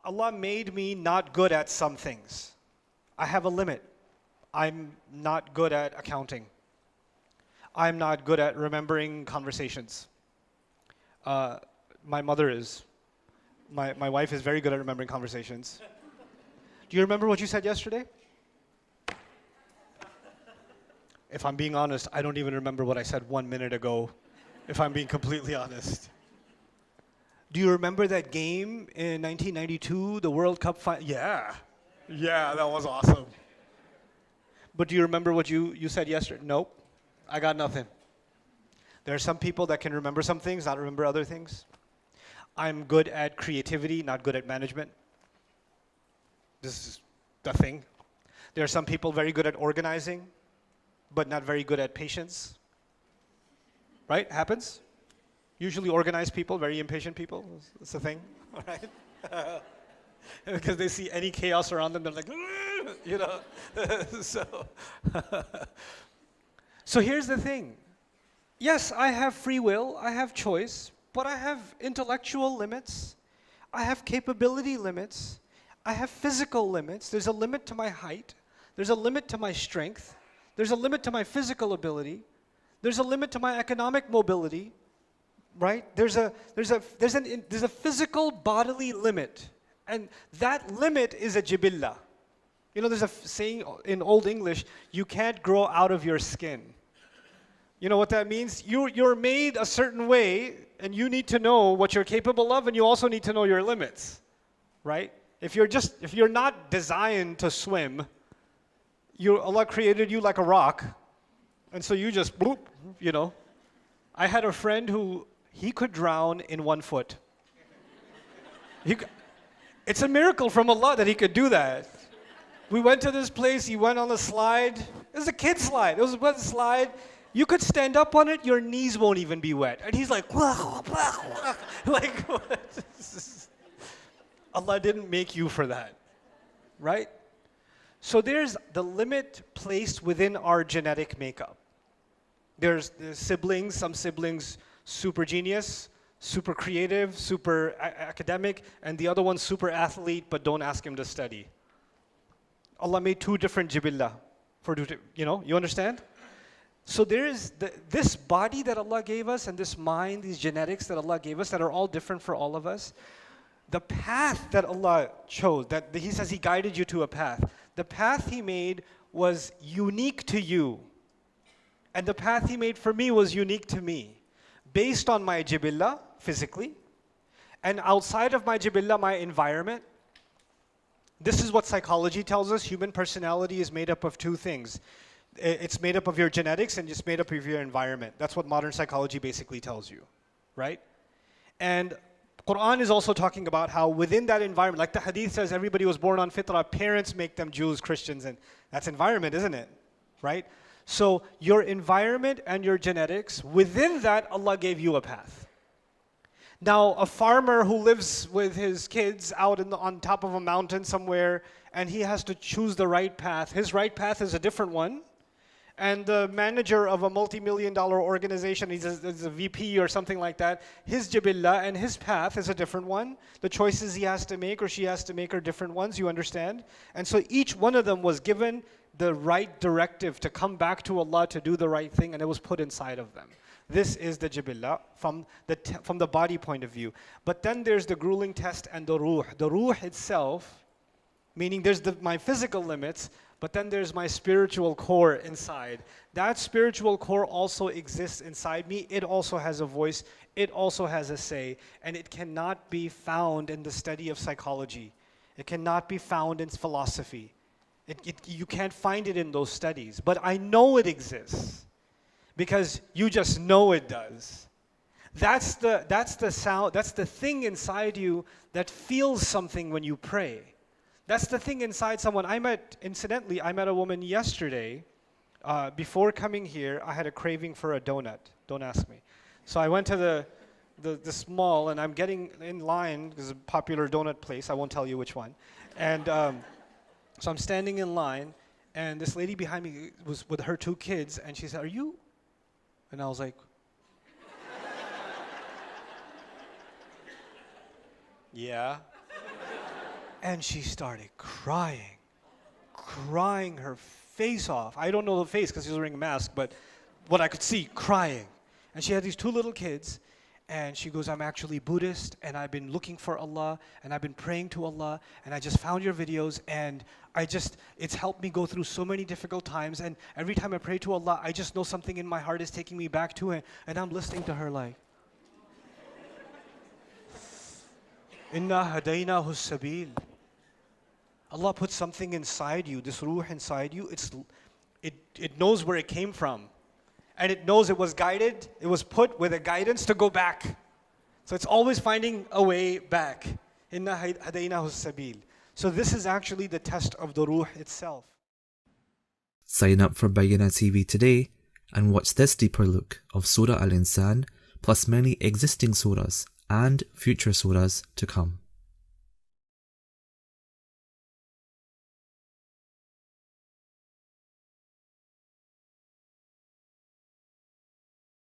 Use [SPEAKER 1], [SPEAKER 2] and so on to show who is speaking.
[SPEAKER 1] Allah made me not good at some things. I have a limit. I'm not good at accounting. I'm not good at remembering conversations. My mother is. My wife is very good at remembering conversations. Do you remember what you said yesterday? If I'm being honest, I don't even remember what I said 1 minute ago, if I'm being completely honest. Do you remember that game in 1992, the World Cup final? Yeah. Yeah, that was awesome. But do you remember what you said yesterday? Nope. I got nothing. There are some people that can remember some things, not remember other things. I'm good at creativity, not good at management. This is the thing. There are some people very good at organizing, but not very good at patience. Right? Happens? Usually organized people, very impatient people. It's the thing, all right? Because they see any chaos around them, they're like, you know. So here's the thing. Yes, I have free will, I have choice, but I have intellectual limits, I have capability limits, I have physical limits. There's a limit to my height, there's a limit to my strength, there's a limit to my physical ability, there's a limit to my economic mobility, right? There's a physical bodily limit, and that limit is a jibillah. You know, there's a saying in Old English, you can't grow out of your skin. You know what that means? You're made a certain way, and you need to know what you're capable of, and you also need to know your limits, right? If you're not designed to swim, Allah created you like a rock, and so you just bloop, you know. I had a friend who he could drown in 1 foot. It's a miracle from Allah that he could do that. We went to this place, he went on a slide. It was a kid slide. It was a slide. You could stand up on it, your knees won't even be wet. And he's like, like what? Allah didn't make you for that, right? So there's the limit placed within our genetic makeup. There's siblings, some siblings super genius, super creative, super academic, and the other one super athlete, but don't ask him to study. Allah made 2 different jibillah, you understand? So there is this body that Allah gave us, and this mind, these genetics that Allah gave us that are all different for all of us. The path that Allah chose, that He says He guided you to a path. The path He made was unique to you. And the path He made for me was unique to me. Based on my jibillah, physically, and outside of my jibillah, my environment. This is what psychology tells us. Human personality is made up of 2 things. It's made up of your genetics and it's made up of your environment. That's what modern psychology basically tells you, right? And Quran is also talking about how within that environment, like the hadith says, everybody was born on fitrah, parents make them Jews, Christians, and that's environment, isn't it? Right? So your environment and your genetics, within that, Allah gave you a path. Now, a farmer who lives with his kids out on top of a mountain somewhere, and he has to choose the right path. His right path is a different one. And the manager of a multi-million-dollar organization, he's a VP or something like that, his jibillah and his path is a different one. The choices he has to make or she has to make are different ones, you understand? And so each one of them was given the right directive to come back to Allah to do the right thing, and it was put inside of them. This is the jibillah from the body point of view. But then there's the grueling test and the ruh. The ruh itself, meaning there's my physical limits, but then there's my spiritual core inside. That spiritual core also exists inside me. It also has a voice. It also has a say. And it cannot be found in the study of psychology. It cannot be found in philosophy. You can't find it in those studies. But I know it exists because you just know it does. That's the sound. That's the thing inside you that feels something when you pray. That's the thing inside someone. Incidentally, I met a woman yesterday. Before coming here, I had a craving for a donut. Don't ask me. So I went to this mall, and I'm getting in line. There's a popular donut place. I won't tell you which one. And so I'm standing in line, and this lady behind me was with her 2 kids, and she said, "Are you?" And I was like, "Yeah." And she started crying her face off. I don't know the face because she was wearing a mask, but what I could see, crying. And she had these two little kids, and she goes, I'm actually Buddhist, and I've been looking for Allah, and I've been praying to Allah, and I just found your videos, and it's helped me go through so many difficult times, and every time I pray to Allah, I just know something in my heart is taking me back to it, and I'm listening to her like, Inna hadaynahu sabil. Allah put something inside you, this ruh inside you, it knows where it came from. And it knows it was guided, it was put with a guidance to go back. So it's always finding a way back. Inna hadaynahu sabil. So this is actually the test of the ruh itself.
[SPEAKER 2] Sign up for Bayyinah TV today and watch this deeper look of Surah Al-Insan plus many existing surahs and future surahs to come.